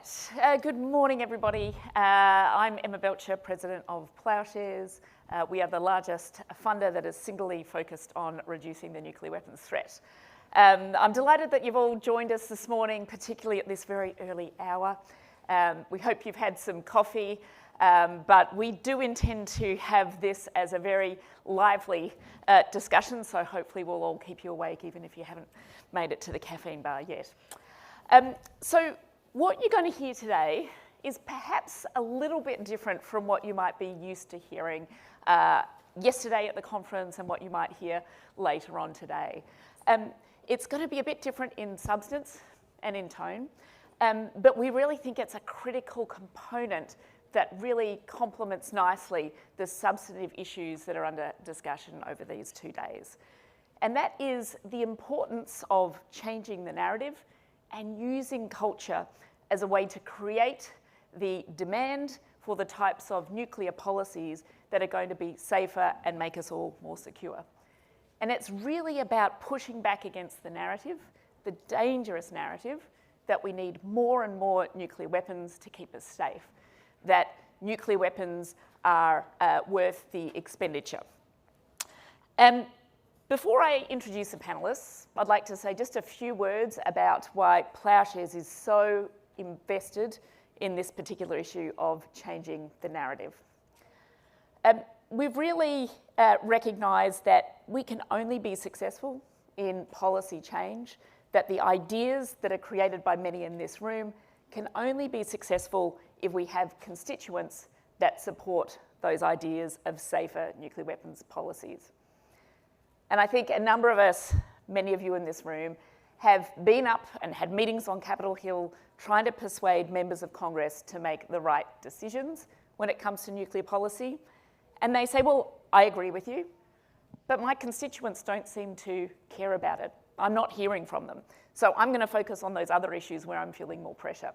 Right, good morning everybody. I'm Emma Belcher, President of Ploughshares. We are the largest funder that is singly focused on reducing the nuclear weapons threat. I'm delighted that you've all joined us this morning, particularly at this very early hour. We hope you've had some coffee, but we do intend to have this as a very lively discussion, so hopefully we'll all keep you awake even if you haven't made it to the caffeine bar yet. So what you're going to hear today is perhaps a little bit different from what you might be used to hearing yesterday at the conference and what you might hear later on today. It's going to be a bit different in substance and in tone, but we really think it's a critical component that really complements nicely the substantive issues that are under discussion over these 2 days. And that is the importance of changing the narrative and using culture as a way to create the demand for the types of nuclear policies that are going to be safer and make us all more secure. And it's really about pushing back against the narrative, the dangerous narrative, that we need more and more nuclear weapons to keep us safe, that nuclear weapons are worth the expenditure. Before I introduce the panellists, I'd like to say just a few words about why Ploughshares is so invested in this particular issue of changing the narrative. We've really recognised that we can only be successful in policy change, that the ideas that are created by many in this room can only be successful if we have constituents that support those ideas of safer nuclear weapons policies. And I think a number of us, many of you in this room, have been up and had meetings on Capitol Hill trying to persuade members of Congress to make the right decisions when it comes to nuclear policy. And they say, well, I agree with you, but my constituents don't seem to care about it. I'm not hearing from them. So I'm going to focus on those other issues where I'm feeling more pressure.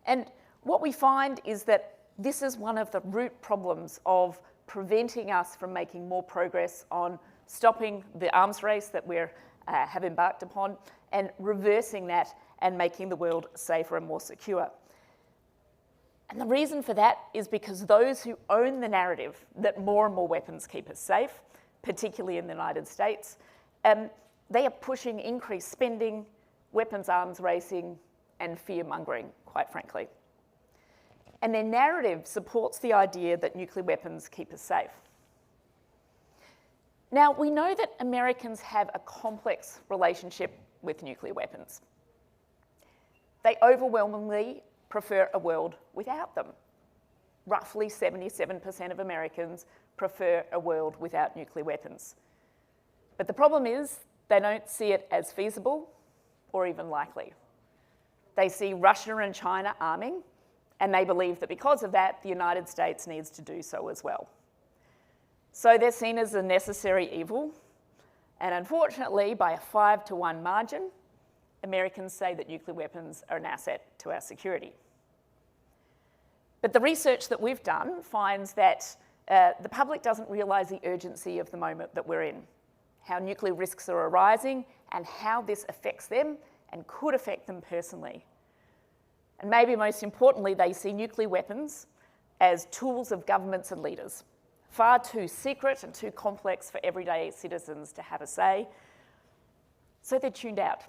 And what we find is that this is one of the root problems of preventing us from making more progress on stopping the arms race that we have embarked upon and reversing that and making the world safer and more secure. And the reason for that is because those who own the narrative that more and more weapons keep us safe, particularly in the United States, they are pushing increased spending, weapons arms racing, and fear-mongering, quite frankly. And their narrative supports the idea that nuclear weapons keep us safe. Now, we know that Americans have a complex relationship with nuclear weapons. They overwhelmingly prefer a world without them. Roughly 77% of Americans prefer a world without nuclear weapons. But the problem is they don't see it as feasible or even likely. They see Russia and China arming, and they believe that because of that, the United States needs to do so as well. So they're seen as a necessary evil, and unfortunately, by a 5-to-1 margin, Americans say that nuclear weapons are an asset to our security. But the research that we've done finds that the public doesn't realise the urgency of the moment that we're in, how nuclear risks are arising, and how this affects them and could affect them personally. And maybe most importantly, they see nuclear weapons as tools of governments and leaders, far too secret and too complex for everyday citizens to have a say. So they're tuned out.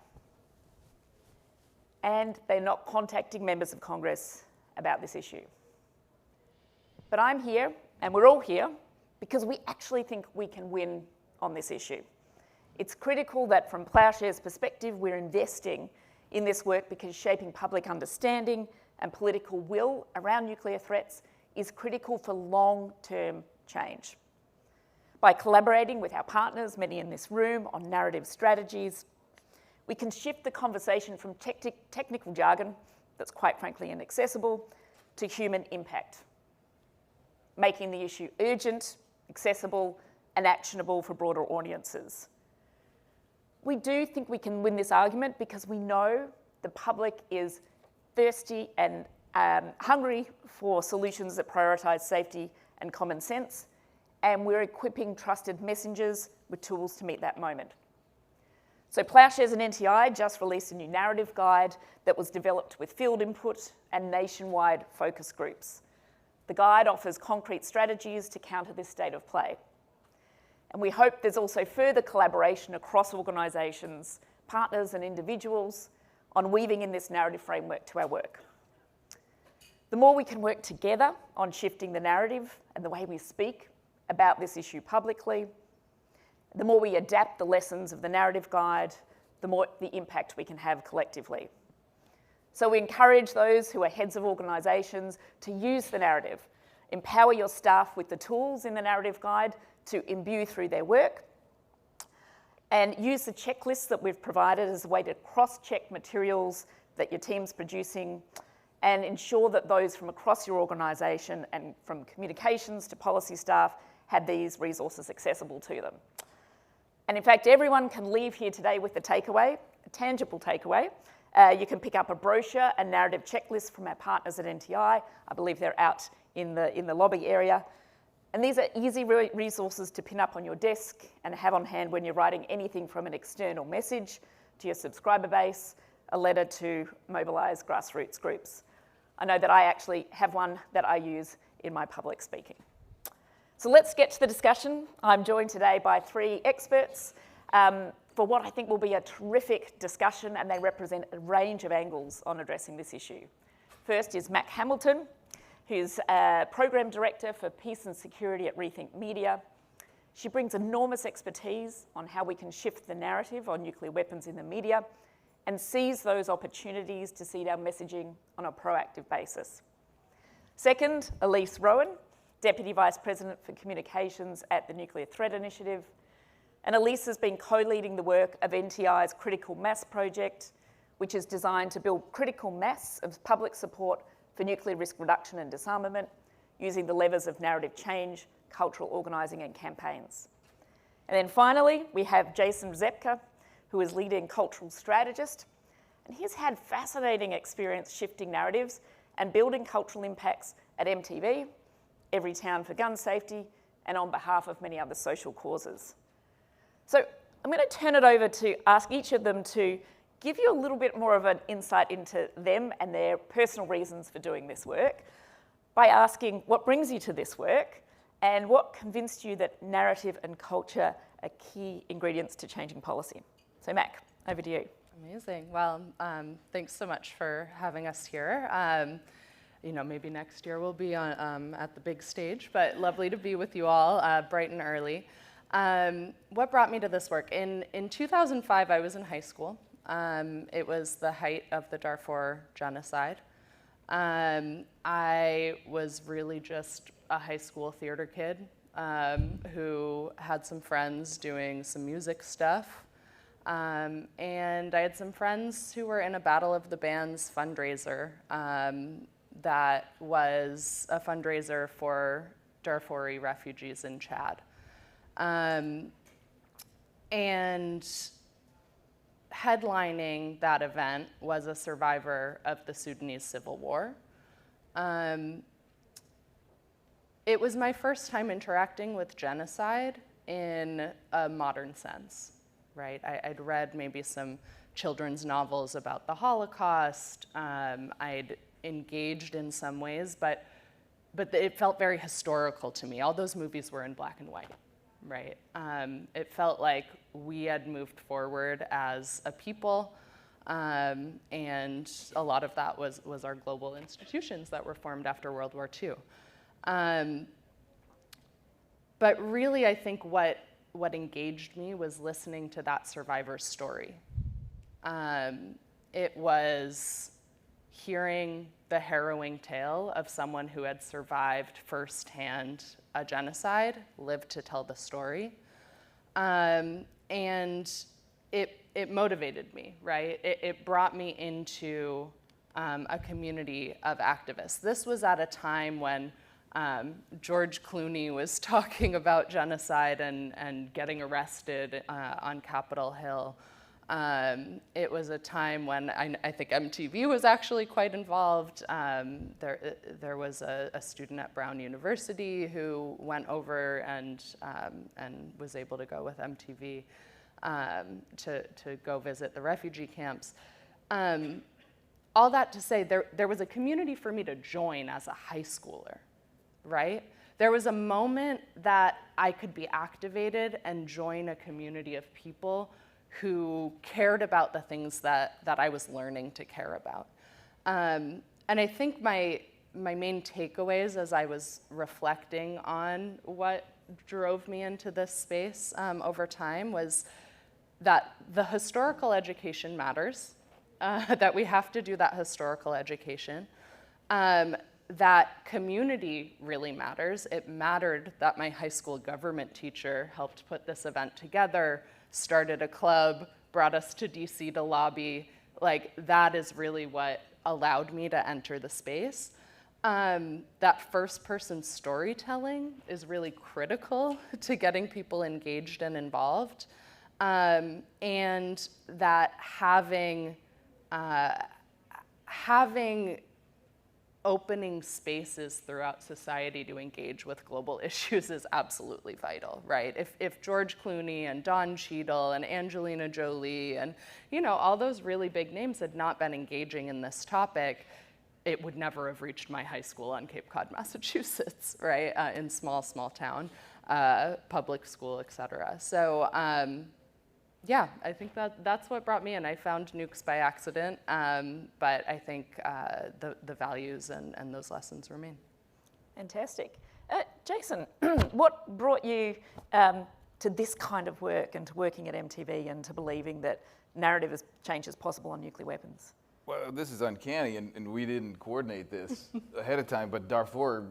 And they're not contacting members of Congress about this issue. But I'm here, and we're all here, because we actually think we can win on this issue. It's critical that from Ploughshares' perspective, we're investing in this work because shaping public understanding and political will around nuclear threats is critical for long-term change. By collaborating with our partners, many in this room, on narrative strategies, we can shift the conversation from technical jargon that's quite frankly inaccessible to human impact, making the issue urgent, accessible, and actionable for broader audiences. We do think we can win this argument because we know the public is thirsty and hungry for solutions that prioritise safety and common sense, and we're equipping trusted messengers with tools to meet that moment. So Ploughshares and NTI just released a new narrative guide that was developed with field input and nationwide focus groups. The guide offers concrete strategies to counter this state of play. And we hope there's also further collaboration across organisations, partners and individuals on weaving in this narrative framework to our work. The more we can work together on shifting the narrative and the way we speak about this issue publicly, the more we adapt the lessons of the narrative guide, the more the impact we can have collectively. So we encourage those who are heads of organisations to use the narrative, empower your staff with the tools in the narrative guide to imbue through their work, and use the checklists that we've provided as a way to cross-check materials that your team's producing and ensure that those from across your organisation and from communications to policy staff have these resources accessible to them. And in fact, everyone can leave here today with a takeaway, a tangible takeaway. You can pick up a brochure and narrative checklist from our partners at NTI. I believe they're out in the lobby area. And these are easy resources to pin up on your desk and have on hand when you're writing anything from an external message to your subscriber base, a letter to mobilise grassroots groups. I know that I actually have one that I use in my public speaking. So let's get to the discussion. I'm joined today by three experts for what I think will be a terrific discussion, and they represent a range of angles on addressing this issue. First is Mac Hamilton, who's a Program Director for Peace and Security at Rethink Media. She brings enormous expertise on how we can shift the narrative on nuclear weapons in the media and seize those opportunities to seed our messaging on a proactive basis. Second, Elise Rowan, Deputy Vice President for Communications at the Nuclear Threat Initiative. And Elise has been co-leading the work of NTI's Critical Mass project, which is designed to build critical mass of public support for nuclear risk reduction and disarmament using the levers of narrative change, cultural organising and campaigns. And then finally, we have Jason Rzepka, who is leading cultural strategist. And he's had fascinating experience shifting narratives and building cultural impacts at MTV, Everytown for Gun Safety, and on behalf of many other social causes. So I'm going to turn it over to ask each of them to give you a little bit more of an insight into them and their personal reasons for doing this work by asking what brings you to this work and what convinced you that narrative and culture are key ingredients to changing policy. So Mac, over to you. Amazing. Well, thanks so much for having us here. Maybe next year we'll be on, at the big stage, but lovely to be with you all bright and early. What brought me to this work? In 2005, I was in high school. It was the height of the Darfur genocide. I was really just a high school theater kid who had some friends doing some music stuff. And I had some friends who were in a Battle of the Bands fundraiser that was a fundraiser for Darfuri refugees in Chad. And headlining that event was a survivor of the Sudanese Civil War. It was my first time interacting with genocide in a modern sense, right? I'd read maybe some children's novels about the Holocaust. I'd engaged in some ways, but it felt very historical to me. All those movies were in black and white, right? It felt like we had moved forward as a people, and a lot of that was our global institutions that were formed after World War II. But really, I think what engaged me was listening to that survivor's story. It was hearing the harrowing tale of someone who had survived firsthand a genocide, lived to tell the story. And it motivated me, right? It brought me into a community of activists. This was at a time when George Clooney was talking about genocide and getting arrested on Capitol Hill. It was a time when I think MTV was actually quite involved. There was a student at Brown University who went over and was able to go with MTV. to go visit the refugee camps. All that to say, there was a community for me to join as a high schooler, right? There was a moment that I could be activated and join a community of people who cared about the things that I was learning to care about. And I think my main takeaways as I was reflecting on what drove me into this space over time was that the historical education matters, that we have to do that historical education, that community really matters. It mattered that my high school government teacher helped put this event together, started a club, brought us to DC to lobby. Like, that is really what allowed me to enter the space. That first-person storytelling is really critical to getting people engaged and involved. And that having opening spaces throughout society to engage with global issues is absolutely vital, right? If George Clooney and Don Cheadle and Angelina Jolie and, you know, all those really big names had not been engaging in this topic, it would never have reached my high school on Cape Cod, Massachusetts, right? In small town, public school, et cetera. So, yeah, I think that's what brought me in. I found Nukes by accident, but I think the values and those lessons remain. Fantastic. Jason, what brought you to this kind of work and to working at MTV and to believing that narrative change is possible on nuclear weapons? Well, this is uncanny, and we didn't coordinate this ahead of time, but Darfur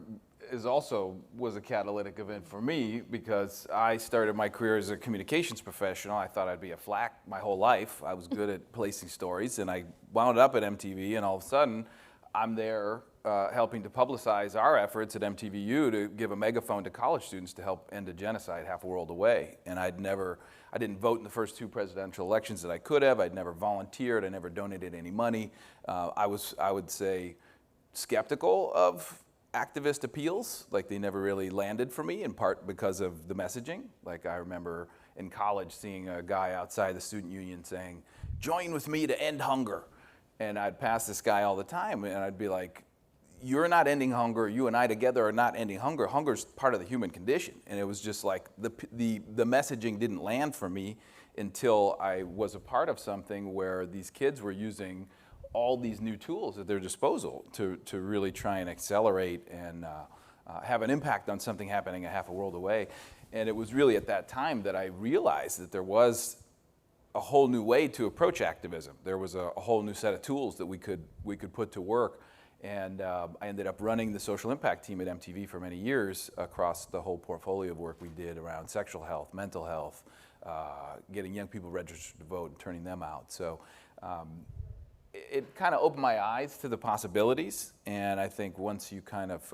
was a catalytic event for me because I started my career as a communications professional. I thought I'd be a flack my whole life. I was good at placing stories, and I wound up at MTV, and all of a sudden, I'm there helping to publicize our efforts at MTVU to give a megaphone to college students to help end a genocide half a world away. And I didn't vote in the first 2 presidential elections that I could have. I'd never volunteered. I never donated any money. I would say, skeptical of activist appeals. Like, they never really landed for me, in part because of the messaging. Like, I remember in college seeing a guy outside the student union saying, "Join with me to end hunger." And I'd pass this guy all the time, and I'd be like, "You're not ending hunger. You and I together are not ending hunger. Hunger's part of the human condition." And it was just like the messaging didn't land for me until I was a part of something where these kids were using all these new tools at their disposal to really try and accelerate and have an impact on something happening a half a world away. And it was really at that time that I realized that there was a whole new way to approach activism. There was a whole new set of tools that we could put to work. And I ended up running the social impact team at MTV for many years across the whole portfolio of work we did around sexual health, mental health, getting young people registered to vote and turning them out. So it kind of opened my eyes to the possibilities. And I think once you kind of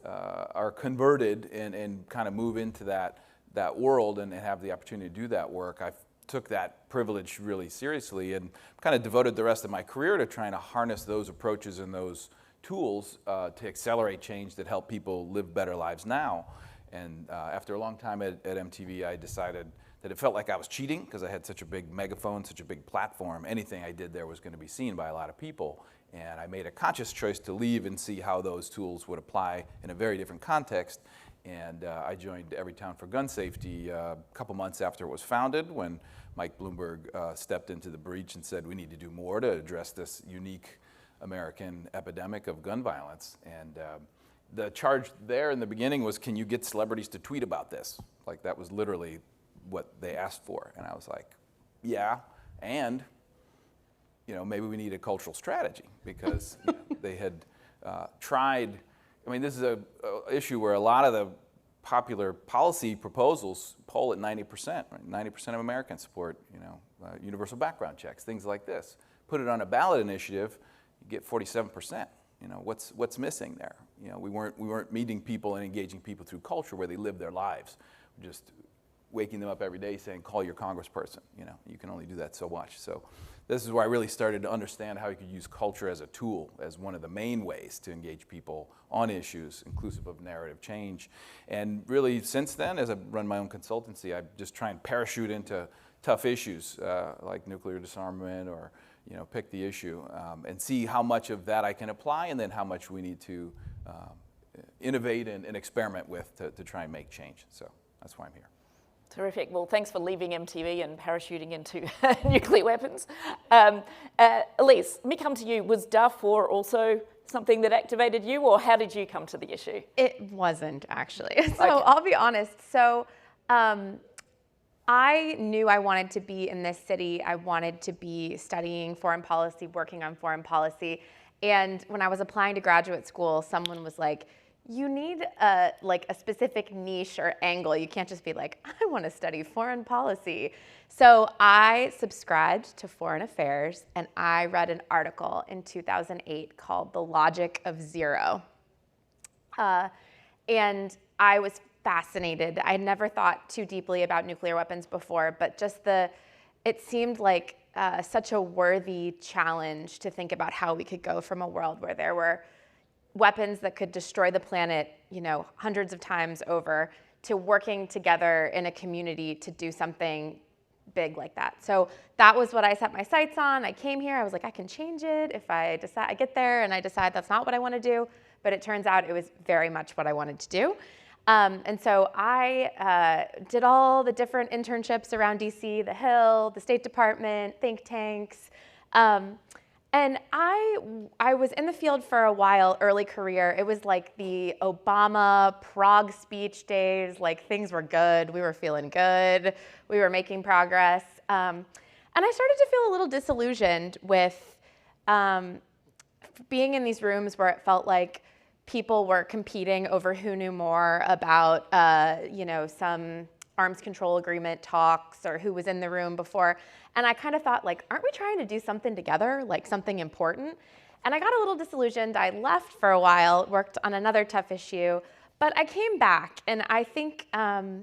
are converted and kind of move into that world and have the opportunity to do that work, I took that privilege really seriously and kind of devoted the rest of my career to trying to harness those approaches and those tools to accelerate change that help people live better lives now. And after a long time at MTV, I decided that it felt like I was cheating because I had such a big megaphone, such a big platform. Anything I did there was going to be seen by a lot of people. And I made a conscious choice to leave and see how those tools would apply in a very different context. And I joined Everytown for Gun Safety a couple months after it was founded, when Mike Bloomberg stepped into the breach and said we need to do more to address this unique American epidemic of gun violence. And the charge there in the beginning was, can you get celebrities to tweet about this? Like, that was literally what they asked for. And I was like, yeah, and maybe we need a cultural strategy, because they had tried. I mean, this is an issue where a lot of the popular policy proposals poll at 90%. Right? 90% of Americans support, universal background checks, things like this. Put it on a ballot initiative, you get 47%. What's missing there? We weren't meeting people and engaging people through culture where they live their lives. We're just waking them up every day saying, call your congressperson. You can only do that so much. So this is where I really started to understand how you could use culture as a tool, as one of the main ways to engage people on issues inclusive of narrative change. And really, since then, as I run my own consultancy, I just try and parachute into tough issues like nuclear disarmament or pick the issue and see how much of that I can apply and then how much we need to innovate and experiment with to try and make change. So that's why I'm here. Terrific. Well, thanks for leaving MTV and parachuting into nuclear weapons. Elise, let me come to you. Was Darfur also something that activated you, or how did you come to the issue? It wasn't, actually. So I'll be honest. So I knew I wanted to be in this city. I wanted to be studying foreign policy, working on foreign policy. And when I was applying to graduate school, someone was like, you need a specific niche or angle. You can't just be like, I want to study foreign policy. So I subscribed to Foreign Affairs, and I read an article in 2008 called The Logic of Zero. And I was fascinated. I had never thought too deeply about nuclear weapons before, but just it seemed like such a worthy challenge to think about how we could go from a world where there were weapons that could destroy the planet, hundreds of times over, to working together in a community to do something big like that. So that was what I set my sights on. I came here, I was like, I can change it if I decide. I get there and I decide that's not what I want to do, but it turns out it was very much what I wanted to do. And so I did all the different internships around DC, the Hill, the State Department, think tanks. And I was in the field for a while, early career. It was like the Obama Prague speech days, like things were good. We were feeling good. We were making progress. And I started to feel a little disillusioned with being in these rooms where it felt like people were competing over who knew more about, some arms control agreement talks or who was in the room before. And I kind of thought, aren't we trying to do something together, like something important? And I got a little disillusioned. I left for a while, worked on another tough issue, but I came back. And I think I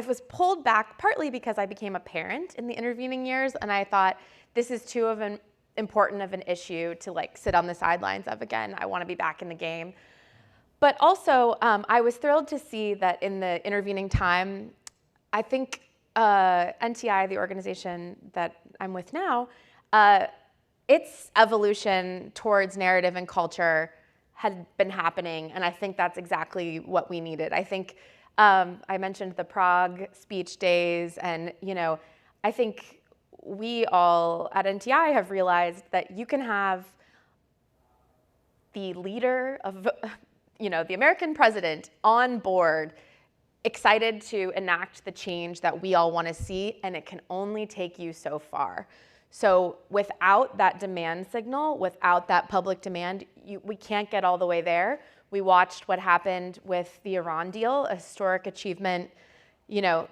was pulled back partly because I became a parent in the intervening years. And I thought, this is too important of an issue to sit on the sidelines of again. I want to be back in the game. But also, I was thrilled to see that in the intervening time, I think NTI, the organization that I'm with now, its evolution towards narrative and culture had been happening, and I think that's exactly what we needed. I think I mentioned the Prague speech days, and I think we all at NTI have realized that you can have the leader of the American president on board, excited to enact the change that we all want to see, and it can only take you so far. So without that demand signal, without that public demand, we can't get all the way there. We watched what happened with the Iran deal, a historic achievement,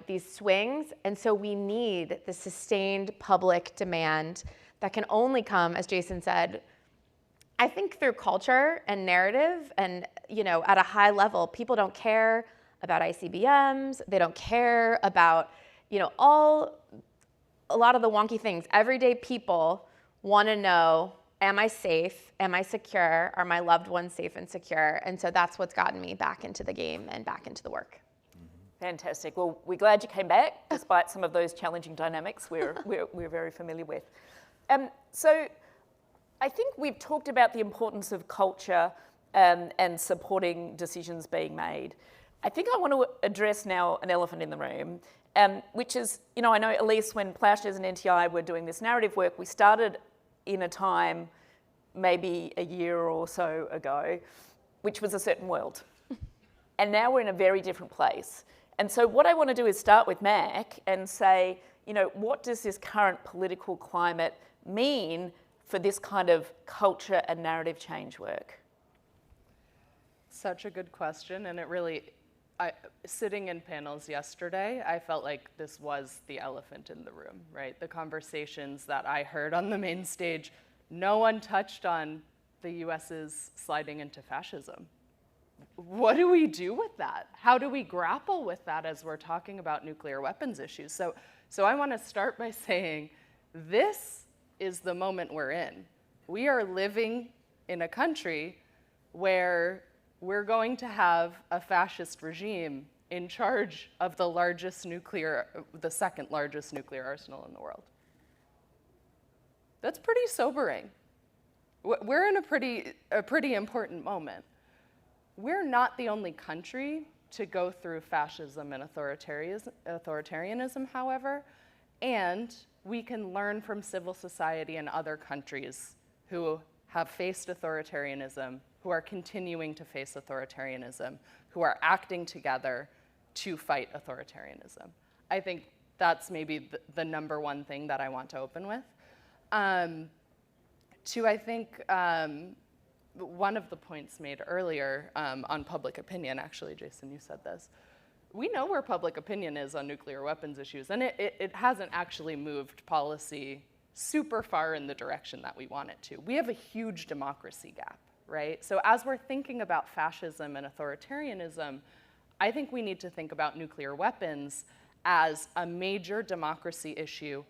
these swings. And so we need the sustained public demand that can only come, as Jason said, I think through culture and narrative and, at a high level. People don't care about ICBMs. They don't care about, a lot of the wonky things. Everyday people want to know, am I safe? Am I secure? Are my loved ones safe and secure? And so that's what's gotten me back into the game and back into the work. Fantastic. Well, we're glad you came back, despite some of those challenging dynamics we're very familiar with. So I think we've talked about the importance of culture and supporting decisions being made. I think I want to address now an elephant in the room, which is, I know, Elise, when Ploughshares and NTI were doing this narrative work, we started in a time maybe a year or so ago, which was a certain world. And now we're in a very different place. And so what I want to do is start with Mac and say, what does this current political climate mean for this kind of culture and narrative change work? Such a good question, and it really, sitting in panels yesterday, I felt like this was the elephant in the room, right? The conversations that I heard on the main stage, no one touched on the US's sliding into fascism. What do we do with that? How do we grapple with that as we're talking about nuclear weapons issues? So I want to start by saying This is the moment we're in. We are living in a country where we're going to have a fascist regime in charge of the second largest nuclear arsenal in the world. That's pretty sobering. We're in a pretty important moment. We're not the only country to go through fascism and authoritarianism, however, and we can learn from civil society in other countries who have faced authoritarianism, who are continuing to face authoritarianism, who are acting together to fight authoritarianism. I think that's maybe the number one thing that I want to open with. Two, I think one of the points made earlier on public opinion, actually, Jason, you said this. We know where public opinion is on nuclear weapons issues, and it hasn't actually moved policy super far in the direction that we want it to. We have a huge democracy gap, right? So as we're thinking about fascism and authoritarianism, I think we need to think about nuclear weapons as a major democracy issue,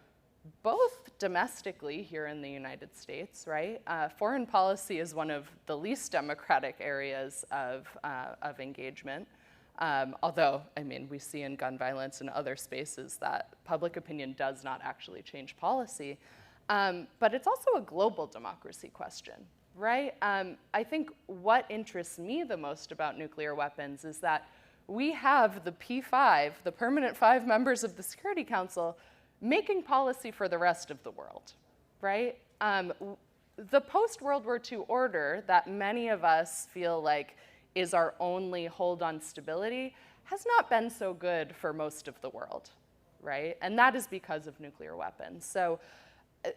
both domestically here in the United States, right? Foreign policy is one of the least democratic areas of engagement. Although, I mean, we see in gun violence and other spaces that public opinion does not actually change policy. But it's also a global democracy question, right? I think what interests me the most about nuclear weapons is that we have the P5, the permanent 5 members of the Security Council, making policy for the rest of the world, right? The post-World War II order that many of us feel like is our only hold on stability has not been so good for most of the world, right? And that is because of nuclear weapons. So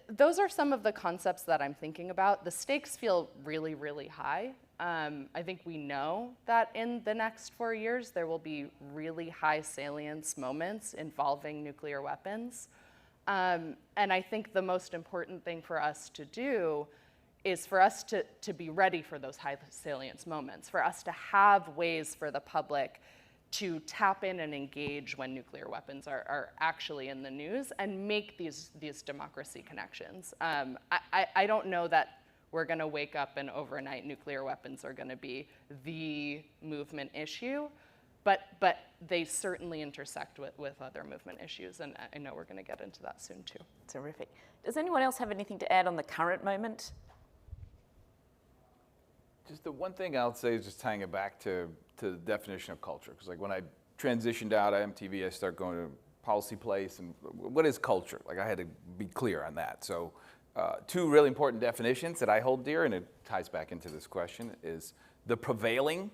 those are some of the concepts that I'm thinking about. The stakes feel really, really high. I think we know that in the next 4 years, there will be really high salience moments involving nuclear weapons. And I think the most important thing for us to do is for us to be ready for those high salience moments, for us to have ways for the public to tap in and engage when nuclear weapons are actually in the news and make these democracy connections. I don't know that we're gonna wake up and overnight nuclear weapons are gonna be the movement issue, but they certainly intersect with other movement issues, and I know we're gonna get into that soon too. Terrific. Does anyone else have anything to add on the current moment? Just the one thing I'll say is just tying it back to the definition of culture. Because like when I transitioned out of MTV, I started going to Policy Place, and what is culture? Like I had to be clear on that. So two really important definitions that I hold dear, and it ties back into this question, is the prevailing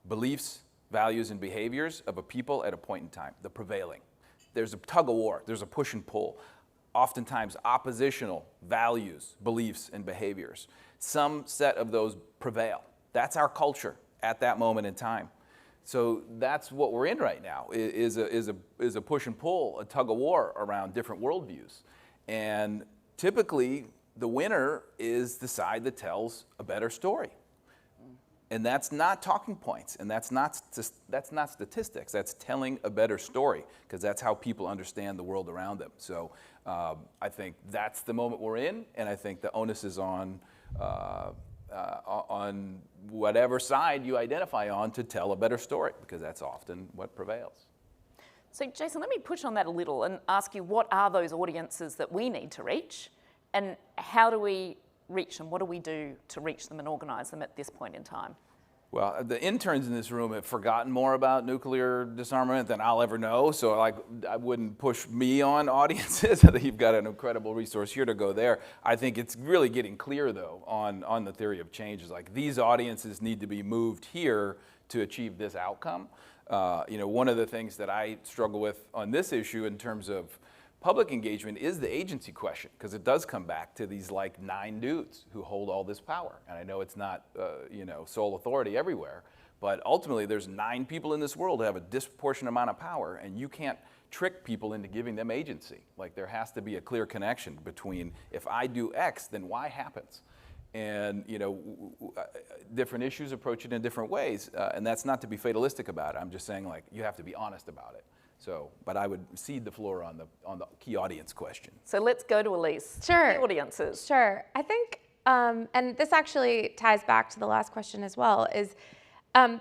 beliefs, values, and behaviors of a people at a point in time. The prevailing. There's a tug of war. There's a push and pull. Oftentimes oppositional values, beliefs, and behaviors. Some set of those prevail. That's our culture at that moment in time. So that's what we're in right now, is a push and pull, a tug of war around different worldviews. And typically, the winner is the side that tells a better story. And that's not talking points, and that's not statistics. That's telling a better story, because that's how people understand the world around them. So I think that's the moment we're in, and I think the onus is on whatever side you identify on to tell a better story, because that's often what prevails. So Jason, let me push on that a little and ask you, what are those audiences that we need to reach, and how do we reach them? What do we do to reach them and organize them at this point in time? Well, the interns in this room have forgotten more about nuclear disarmament than I'll ever know, so I wouldn't push me on audiences. I think you've got an incredible resource here to go there. I think it's really getting clear, though, on the theory of change. Is like these audiences need to be moved here to achieve this outcome. One of the things that I struggle with on this issue in terms of public engagement is the agency question, because it does come back to these like 9 dudes who hold all this power. And I know it's not sole authority everywhere, but ultimately there's 9 people in this world who have a disproportionate amount of power, and you can't trick people into giving them agency. Like there has to be a clear connection between if I do X, then Y happens. And different issues approach it in different ways, and that's not to be fatalistic about it. I'm just saying like you have to be honest about it. So, but I would cede the floor on the key audience question. So let's go to Elise. Sure. The audiences. Sure. I think, and this actually ties back to the last question as well, is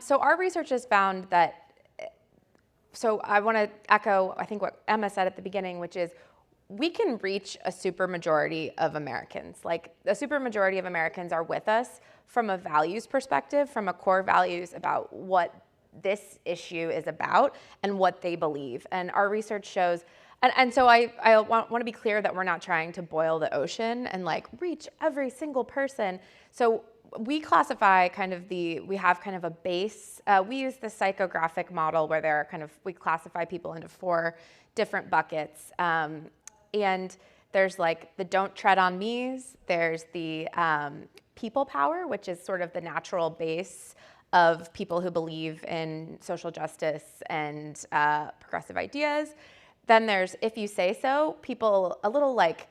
so our research has found that, so I want to echo, I think, what Emma said at the beginning, which is we can reach a supermajority of Americans. Like, a supermajority of Americans are with us from a values perspective, from a core values about what this issue is about and what they believe. And our research shows, and so I want to be clear that we're not trying to boil the ocean and like reach every single person. So we classify we have kind of a base. We use the psychographic model where there are we classify people into 4 different buckets. And there's like the don't tread on me's, there's the people power, which is sort of the natural base of people who believe in social justice and progressive ideas. Then there's if you say so, people a little like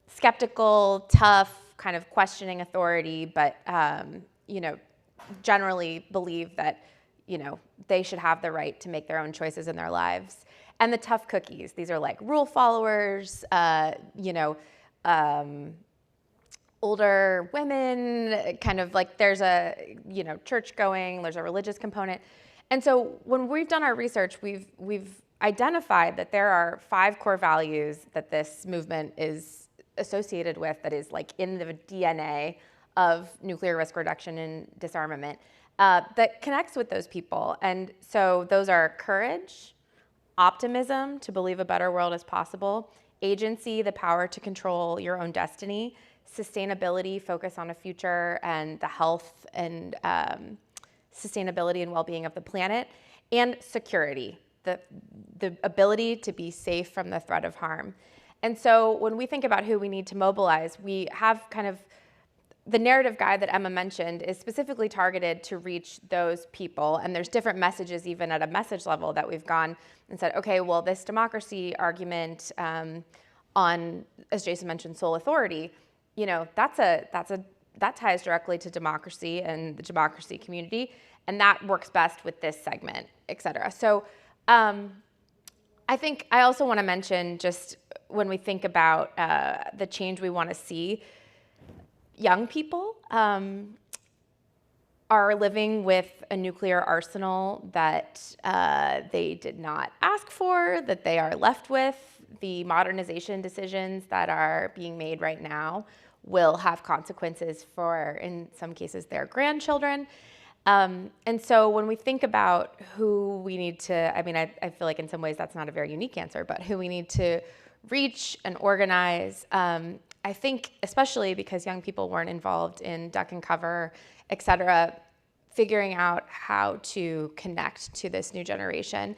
skeptical, tough, kind of questioning authority, but generally believe that they should have the right to make their own choices in their lives. And the tough cookies, these are like rule followers, older women, kind of like there's a church going, there's a religious component. And so when we've done our research, we've identified that there are 5 core values that this movement is associated with, that is like in the DNA of nuclear risk reduction and disarmament, that connects with those people. And so those are courage, optimism, to believe a better world is possible, agency, the power to control your own destiny, sustainability, focus on a future and the health and sustainability and well-being of the planet, and security, the ability to be safe from the threat of harm. And so when we think about who we need to mobilize, we have kind of the narrative guide that Emma mentioned is specifically targeted to reach those people. And there's different messages, even at a message level, that we've gone and said, okay, well, this democracy argument on, as Jason mentioned, sole authority, that ties directly to democracy and the democracy community. And that works best with this segment, et cetera. So I think I also want to mention, just when we think about the change we want to see, young people are living with a nuclear arsenal that they did not ask for, that they are left with. The modernization decisions that are being made right now will have consequences for, in some cases, their grandchildren. And so when we think about who we need to, I feel like in some ways that's not a very unique answer, but who we need to reach and organize, I think, especially because young people weren't involved in duck and cover, et cetera, figuring out how to connect to this new generation,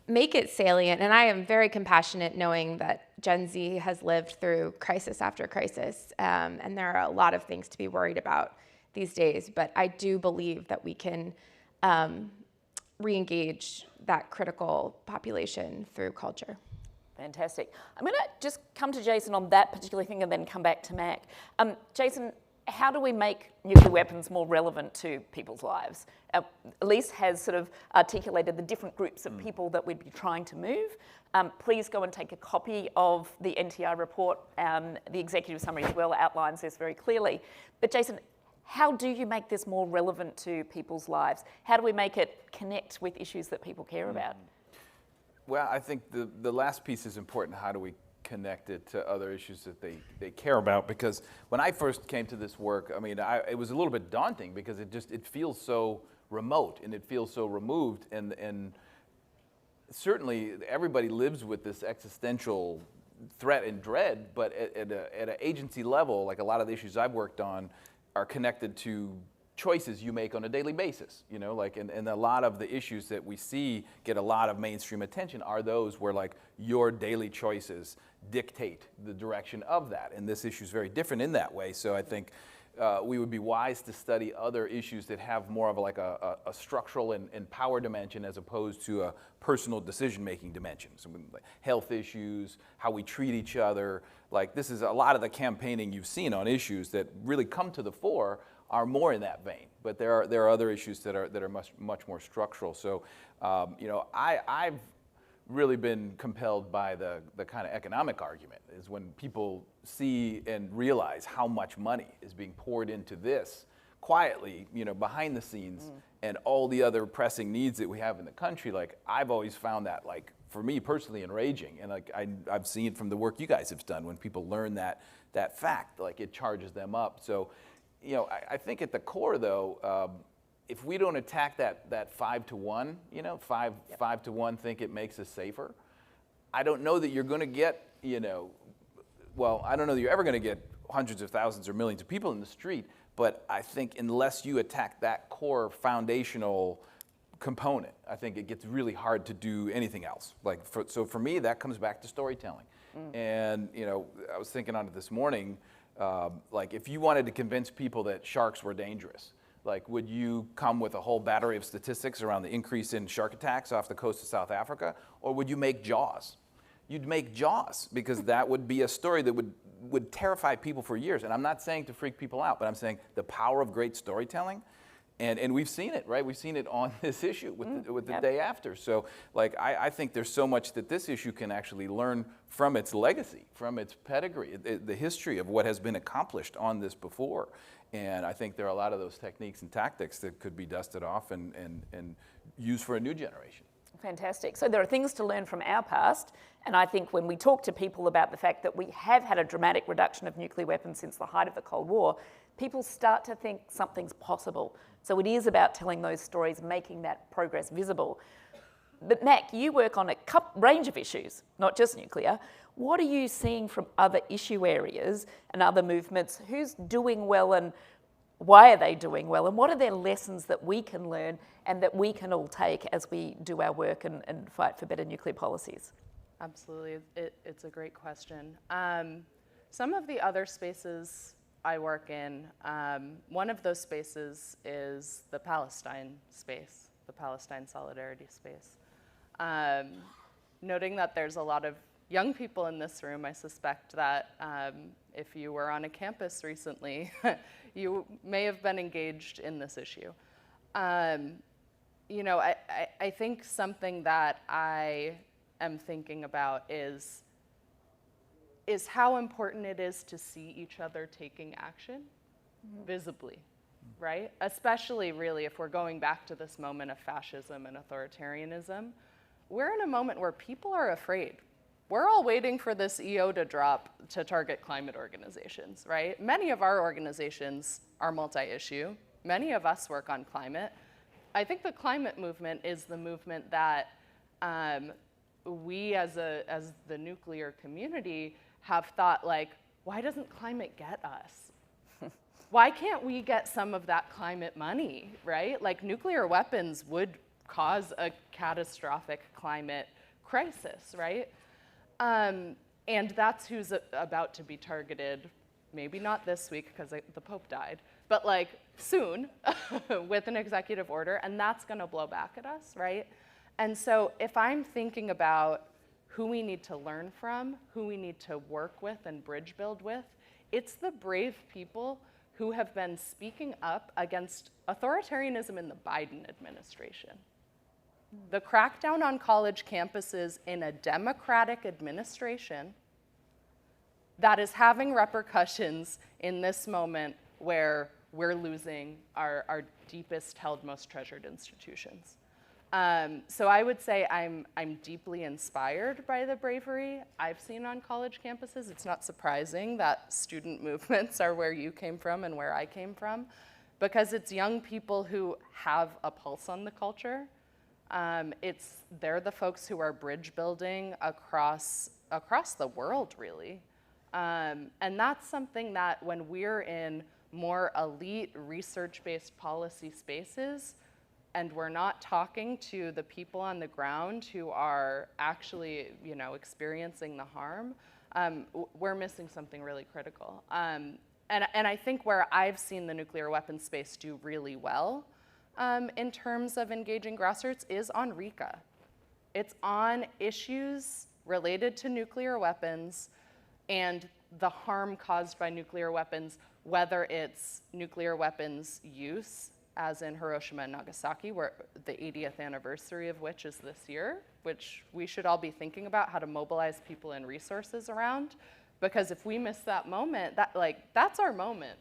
make it salient. And I am very compassionate knowing that Gen Z has lived through crisis after crisis, and there are a lot of things to be worried about these days. But I do believe that we can re-engage that critical population through culture. Fantastic. I'm going to just come to Jason on that particular thing and then come back to Mac. Jason, how do we make nuclear weapons more relevant to people's lives? Elise has sort of articulated the different groups of people that we'd be trying to move. Please go and take a copy of the NTI report. The executive summary as well outlines this very clearly. But Jason, how do you make this more relevant to people's lives? How do we make it connect with issues that people care about? Well, I think the last piece is important. How do we connect it to other issues that they care about? Because when I first came to this work, it was a little bit daunting because it feels so remote and it feels so removed, and certainly everybody lives with this existential threat and dread, but at an agency level, like a lot of the issues I've worked on are connected to choices you make on a daily basis, and a lot of the issues that we see get a lot of mainstream attention are those where like your daily choices dictate the direction of that, and this issue is very different in that way. So I think we would be wise to study other issues that have more of a structural and power dimension as opposed to a personal decision-making dimension. So like health issues, how we treat each other, like this is a lot of the campaigning you've seen on issues that really come to the fore are more in that vein, but there are other issues that are much more structural. So, I've really been compelled by the kind of economic argument, is when people see and realize how much money is being poured into this quietly, behind the scenes, and all the other pressing needs that we have in the country. Like, I've always found that, like, for me personally, enraging. And like, I've seen it from the work you guys have done. When people learn that fact, like, it charges them up. So, I think at the core, though, if we don't attack that 5 to 1, 5 to 1, think it makes us safer, I don't know that you're going to get, well, I don't know that you're ever going to get hundreds of thousands or millions of people in the street, but I think unless you attack that core foundational component, I think it gets really hard to do anything else. So for me, that comes back to storytelling. And, I was thinking on it this morning, like, if you wanted to convince people that sharks were dangerous, like, would you come with a whole battery of statistics around the increase in shark attacks off the coast of South Africa, or would you make Jaws? You'd make Jaws, because that would be a story that would terrify people for years. And I'm not saying to freak people out, but I'm saying the power of great storytelling. And we've seen it, right? We've seen it on this issue with the day after. So, like, I think there's so much that this issue can actually learn from its legacy, from its pedigree, the history of what has been accomplished on this before. And I think there are a lot of those techniques and tactics that could be dusted off and used for a new generation. Fantastic. So there are things to learn from our past, and I think when we talk to people about the fact that we have had a dramatic reduction of nuclear weapons since the height of the Cold War, people start to think something's possible. So it is about telling those stories, making that progress visible. But Mac, you work on a range of issues, not just nuclear. What are you seeing from other issue areas and other movements? Who's doing well, and why are they doing well? And what are their lessons that we can learn and that we can all take as we do our work and fight for better nuclear policies? Absolutely, it's a great question. Some of the other spaces I work in, one of those spaces is the Palestine space, the Palestine solidarity space. Noting that there's a lot of young people in this room, I suspect that if you were on a campus recently, you may have been engaged in this issue. I think something that I am thinking about is how important it is to see each other taking action visibly, right? Especially really if we're going back to this moment of fascism and authoritarianism. We're in a moment where people are afraid. We're all waiting for this EO to drop to target climate organizations, right? Many of our organizations are multi-issue. Many of us work on climate. I think the climate movement is the movement that we as the nuclear community have thought, like, why doesn't climate get us? Why can't we get some of that climate money, right? Like, nuclear weapons would cause a catastrophic climate crisis, right? And that's who's about to be targeted, maybe not this week because the Pope died, but like soon with an executive order, and that's gonna blow back at us, right? And so if I'm thinking about who we need to learn from, who we need to work with and bridge build with, it's the brave people who have been speaking up against authoritarianism in the Biden administration. The crackdown on college campuses in a Democratic administration that is having repercussions in this moment where we're losing our deepest held, most treasured institutions. So I would say I'm deeply inspired by the bravery I've seen on college campuses. It's not surprising that student movements are where you came from and where I came from, because it's young people who have a pulse on the culture. They're the folks who are bridge building across the world, really. And that's something that when we're in more elite research-based policy spaces, and we're not talking to the people on the ground who are actually, experiencing the harm, we're missing something really critical. And I think where I've seen the nuclear weapons space do really well in terms of engaging grassroots is on RECA. It's on issues related to nuclear weapons and the harm caused by nuclear weapons, whether it's nuclear weapons use as in Hiroshima and Nagasaki, where the 80th anniversary of which is this year, which we should all be thinking about how to mobilize people and resources around. Because if we miss that moment, that's our moment,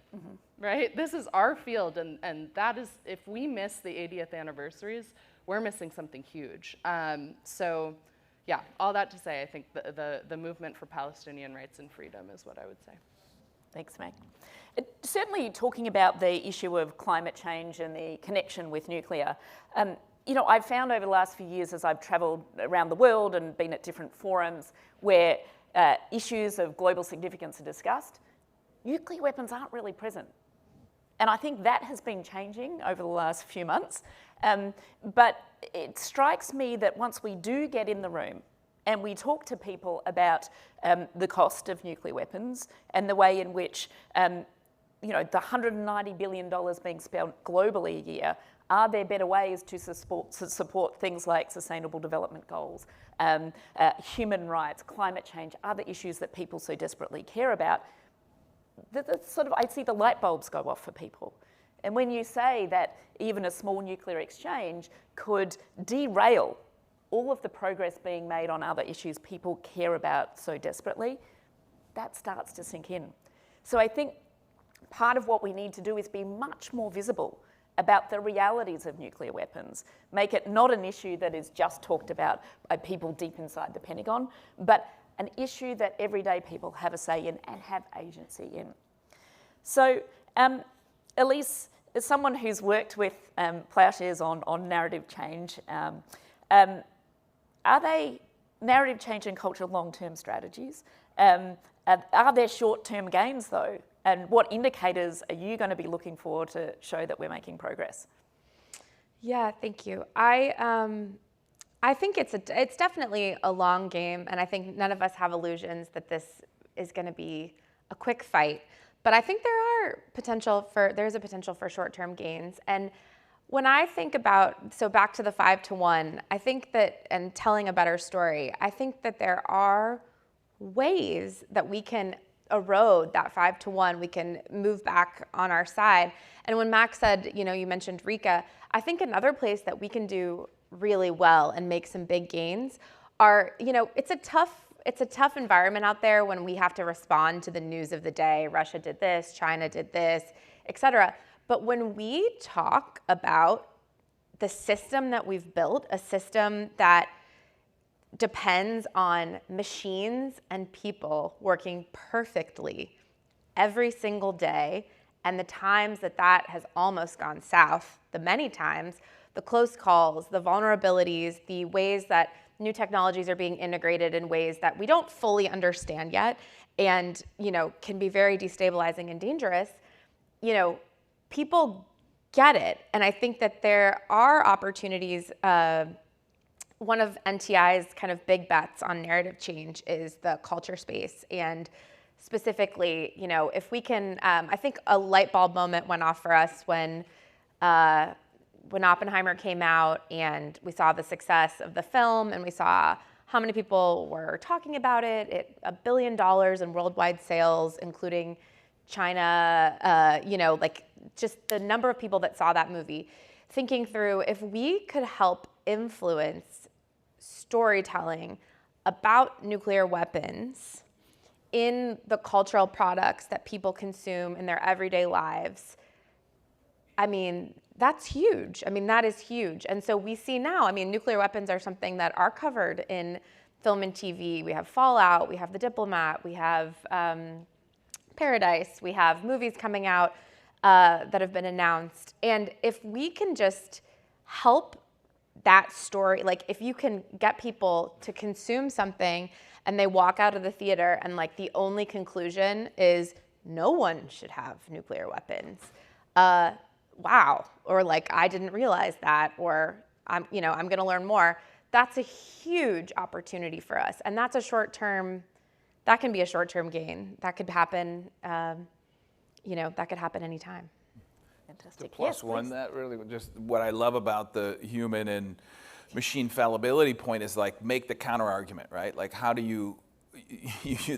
right? This is our field, and that is, if we miss the 80th anniversaries, we're missing something huge. So yeah, all that to say, I think the movement for Palestinian rights and freedom is what I would say. Thanks, Meg. Certainly talking about the issue of climate change and the connection with nuclear, I've found over the last few years as I've travelled around the world and been at different forums where issues of global significance are discussed, nuclear weapons aren't really present. And I think that has been changing over the last few months. But it strikes me that once we do get in the room and we talk to people about the cost of nuclear weapons and the way in which, the $190 billion being spent globally a year, are there better ways to support things like sustainable development goals, human rights, climate change, other issues that people so desperately care about? I see the light bulbs go off for people. And when you say that even a small nuclear exchange could derail all of the progress being made on other issues people care about so desperately, that starts to sink in. So I think part of what we need to do is be much more visible about the realities of nuclear weapons, make it not an issue that is just talked about by people deep inside the Pentagon, but an issue that everyday people have a say in and have agency in. So, Elise, as someone who's worked with Ploughshares on narrative change, are they narrative change and culture long-term strategies? Are there short-term gains though? And what indicators are you going to be looking for to show that we're making progress? Yeah, thank you. I think it's definitely a long game, and I think none of us have illusions that this is going to be a quick fight. But I think there's a potential for short-term gains. And when I think about, so back to the 5-to-1, I think that, and telling a better story, I think that there are ways that we can erode that 5-to-1, we can move back on our side. And when Max said, you mentioned RECA, I think another place that we can do really well and make some big gains are, it's a tough environment out there when we have to respond to the news of the day. Russia did this, China did this, et cetera. But when we talk about the system that we've built, a system that depends on machines and people working perfectly every single day, and the times that has almost gone south, the many times, the close calls, the vulnerabilities, the ways that new technologies are being integrated in ways that we don't fully understand yet, and can be very destabilizing and dangerous, people get it. And I think that there are opportunities. One of NTI's kind of big bets on narrative change is the culture space. And specifically, if we can, I think a light bulb moment went off for us when Oppenheimer came out and we saw the success of the film and we saw how many people were talking about it. $1 billion in worldwide sales, including China, just the number of people that saw that movie. Thinking through, if we could help influence storytelling about nuclear weapons in the cultural products that people consume in their everyday lives, that's huge. That is huge. And so we see now, nuclear weapons are something that are covered in film and TV. We have Fallout, we have The Diplomat, we have Paradise, we have movies coming out that have been announced. And if we can just help that story, if you can get people to consume something and they walk out of the theater and the only conclusion is no one should have nuclear weapons, wow, or I didn't realize that, or I'm going to learn more. That's a huge opportunity for us, and that's that can be a short-term gain. That could happen, that could happen anytime. Fantastic. Plus one, that really just what I love about the human and machine fallibility point is make the counter argument, right? How do you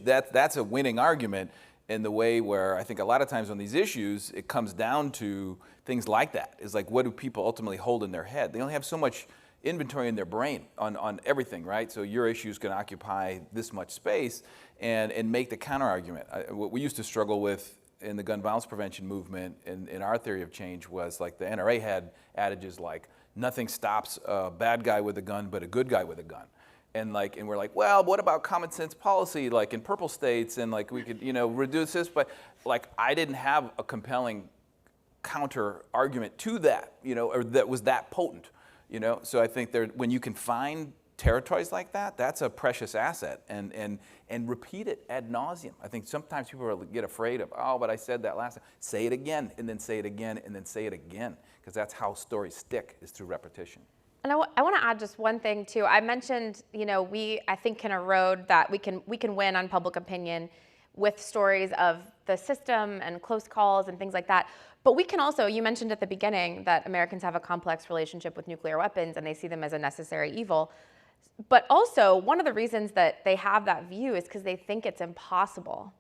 that's a winning argument. in the way where I think a lot of times on these issues, it comes down to things like that. It's like, what do people ultimately hold in their head? They only have so much inventory in their brain on everything, right? So your issue is going to occupy this much space and make the counter argument. What we used to struggle with in the gun violence prevention movement in our theory of change was like the NRA had adages like, nothing stops a bad guy with a gun but a good guy with a gun. And we're like, well, what about common sense policy, like in purple states, and like we could, reduce this, but like I didn't have a compelling counter argument to that, or that was that potent, So I think when you can find territories like that, that's a precious asset, and repeat it ad nauseum. I think sometimes people get afraid of, oh, but I said that last time. Say it again, and then say it again, and then say it again, because that's how stories stick, is through repetition. And I want to add just one thing too. I mentioned, we I think can erode that we can win on public opinion with stories of the system and close calls and things like that. But we can also, you mentioned at the beginning that Americans have a complex relationship with nuclear weapons and they see them as a necessary evil. But also, one of the reasons that they have that view is because they think it's impossible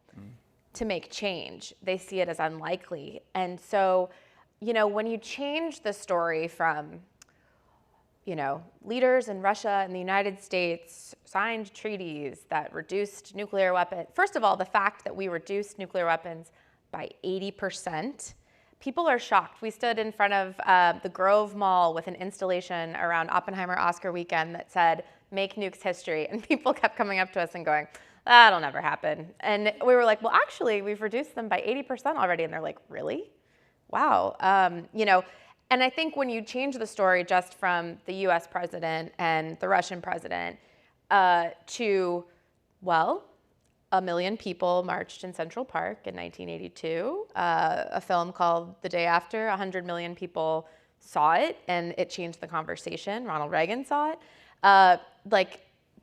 to make change. They see it as unlikely. And so, when you change the story from leaders in Russia and the United States signed treaties that reduced nuclear weapons. First of all, the fact that we reduced nuclear weapons by 80%, people are shocked. We stood in front of the Grove Mall with an installation around Oppenheimer Oscar weekend that said, "Make nukes history," and people kept coming up to us and going, "That'll never happen." And we were like, well, actually, we've reduced them by 80% already. And they're like, really? Wow. And I think when you change the story just from the US president and the Russian president to, well, 1 million people marched in Central Park in 1982, a film called The Day After, 100 million people saw it and it changed the conversation. Ronald Reagan saw it.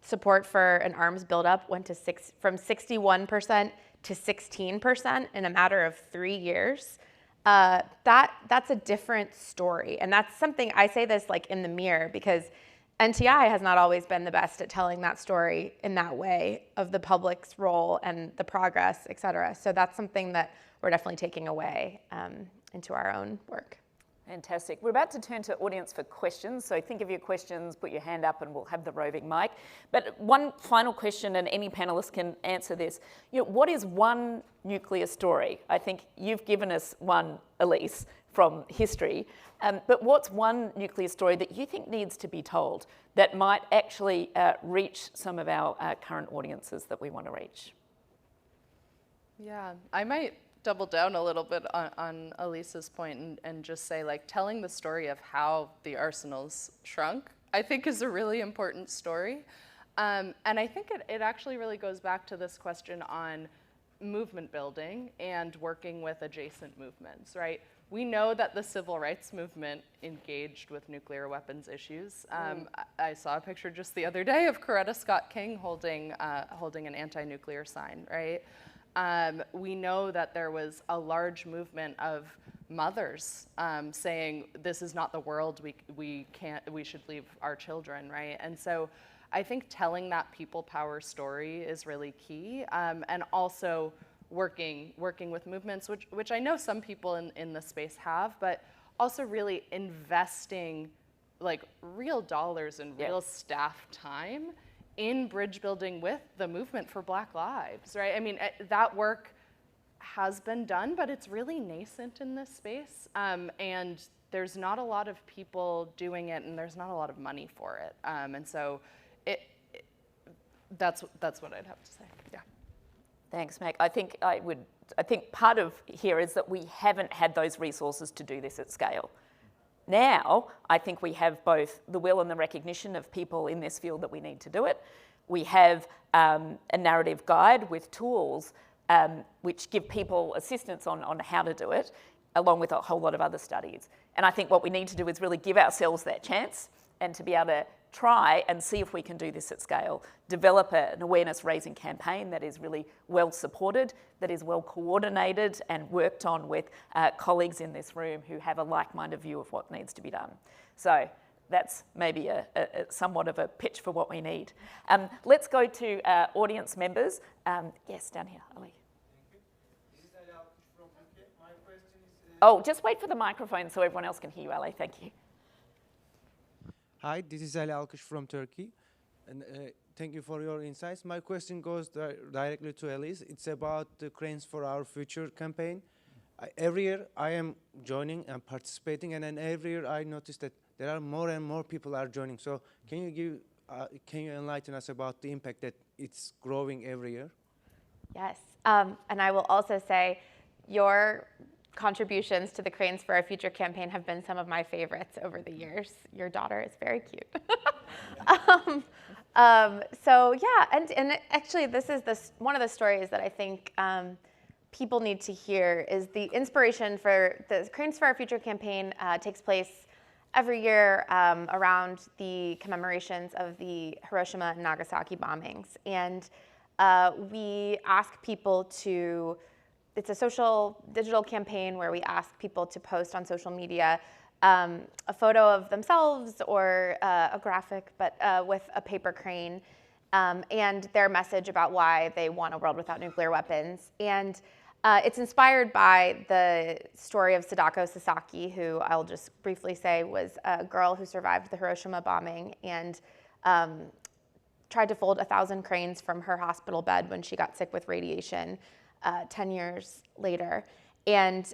Support for an arms buildup went to from 61% to 16% in a matter of 3 years. That's a different story. And that's something, I say this in the mirror because NTI has not always been the best at telling that story in that way of the public's role and the progress, et cetera. So that's something that we're definitely taking away into our own work. Fantastic. We're about to turn to audience for questions. So think of your questions, put your hand up and we'll have the roving mic. But one final question, and any panelist can answer this. What is one nuclear story? I think you've given us one, Elise, from history. But what's one nuclear story that you think needs to be told that might actually reach some of our current audiences that we want to reach? Yeah, I might double down a little bit on Elise's point and just say, telling the story of how the arsenals shrunk, I think is a really important story. And I think it actually really goes back to this question on movement building and working with adjacent movements, right? We know that the civil rights movement engaged with nuclear weapons issues. I saw a picture just the other day of Coretta Scott King holding an anti-nuclear sign, right? We know that there was a large movement of mothers saying, this is not the world, we should leave our children, right? And so I think telling that people power story is really key, and also working with movements, which I know some people in the space have, but also really investing real dollars and real staff time in bridge building with the movement for Black Lives, right? I mean, that work has been done, but it's really nascent in this space, and there's not a lot of people doing it, and there's not a lot of money for it, and so that's what I'd have to say. Yeah. Thanks, Mac. I think part of here is that we haven't had those resources to do this at scale. Now, I think we have both the will and the recognition of people in this field that we need to do it. We have a narrative guide with tools which give people assistance on how to do it, along with a whole lot of other studies. And I think what we need to do is really give ourselves that chance and to be able to try and see if we can do this at scale, develop an awareness-raising campaign that is really well supported, that is well coordinated and worked on with colleagues in this room who have a like-minded view of what needs to be done. So that's maybe a somewhat of a pitch for what we need. Let's go to audience members. Yes, down here, Ali. Oh, just wait for the microphone so everyone else can hear you, Ali. Thank you. Hi, this is Ali Alkış from Turkey. And thank you for your insights. My question goes directly to Elise. It's about the Cranes for Our Future campaign. Every year I am joining and participating, and then every year I notice that there are more and more people are joining. So can you enlighten us about the impact that it's growing every year? Yes, and I will also say your contributions to the Cranes for Our Future campaign have been some of my favorites over the years. Your daughter is very cute. So yeah, and actually this is one of the stories that I think people need to hear is the inspiration for the Cranes for Our Future campaign takes place every year around the commemorations of the Hiroshima and Nagasaki bombings. And we ask people to, it's a social digital campaign where we ask people to post on social media a photo of themselves or a graphic, but with a paper crane and their message about why they want a world without nuclear weapons. And it's inspired by the story of Sadako Sasaki, who I'll just briefly say was a girl who survived the Hiroshima bombing and tried to fold 1,000 cranes from her hospital bed when she got sick with radiation 10 years later. And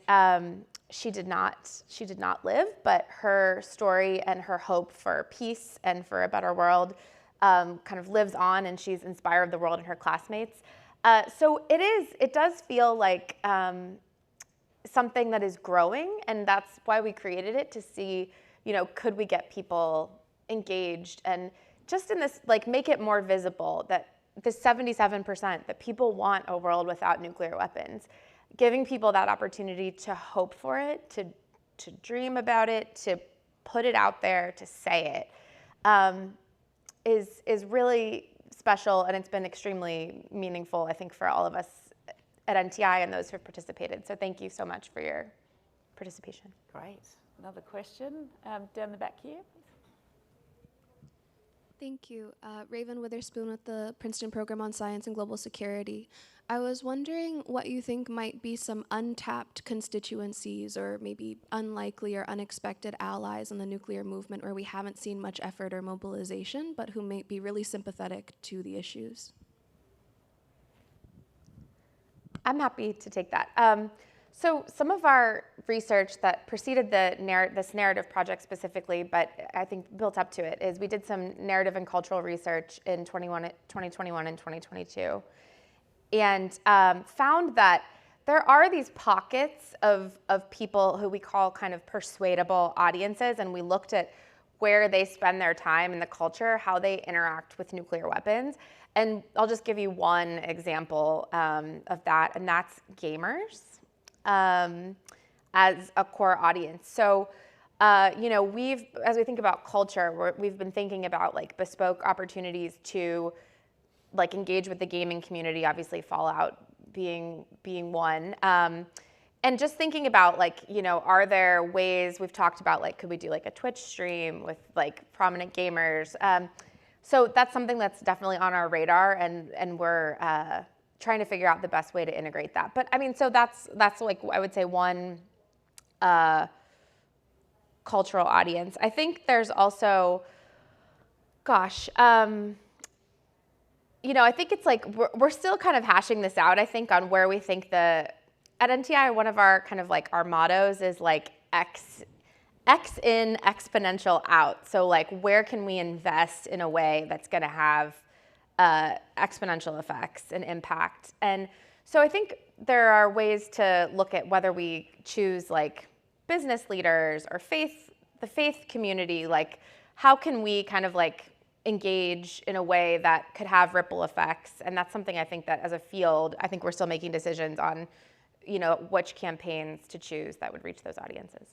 she did not live, but her story and her hope for peace and for a better world kind of lives on, and she's inspired the world and her classmates. So it does feel like something that is growing, and that's why we created it, to see, could we get people engaged and just in this, like, make it more visible that the 77% that people want a world without nuclear weapons, giving people that opportunity to hope for it, to dream about it, to put it out there, to say it, is really special, and it's been extremely meaningful, I think, for all of us at NTI and those who have participated. So thank you so much for your participation. Great. Another question down the back here. Thank you. Raven Witherspoon with the Princeton Program on Science and Global Security. I was wondering what you think might be some untapped constituencies or maybe unlikely or unexpected allies in the nuclear movement where we haven't seen much effort or mobilization, but who may be really sympathetic to the issues. I'm happy to take that. So some of our research that preceded this narrative project specifically, but I think built up to it, is we did some narrative and cultural research in 2021 and 2022, and found that there are these pockets of people who we call kind of persuadable audiences, and we looked at where they spend their time in the culture, how they interact with nuclear weapons. And I'll just give you one example of that, and that's gamers. As a core audience. So, as we think about culture, we've been thinking about like bespoke opportunities to like engage with the gaming community, obviously Fallout being one. And just thinking about like, are there ways, we've talked about like, could we do like a Twitch stream with like prominent gamers? So that's something that's definitely on our radar, and we're trying to figure out the best way to integrate that. But I mean, so that's like, I would say one cultural audience. I think there's also, I think it's like, we're still kind of hashing this out, I think, on where we think at NTI, one of our kind of like our mottos is like X in, exponential out. So like, where can we invest in a way that's gonna have exponential effects and impact? And so I think there are ways to look at whether we choose like business leaders or the faith community, like how can we kind of like engage in a way that could have ripple effects? And that's something I think that as a field, I think we're still making decisions on, which campaigns to choose that would reach those audiences.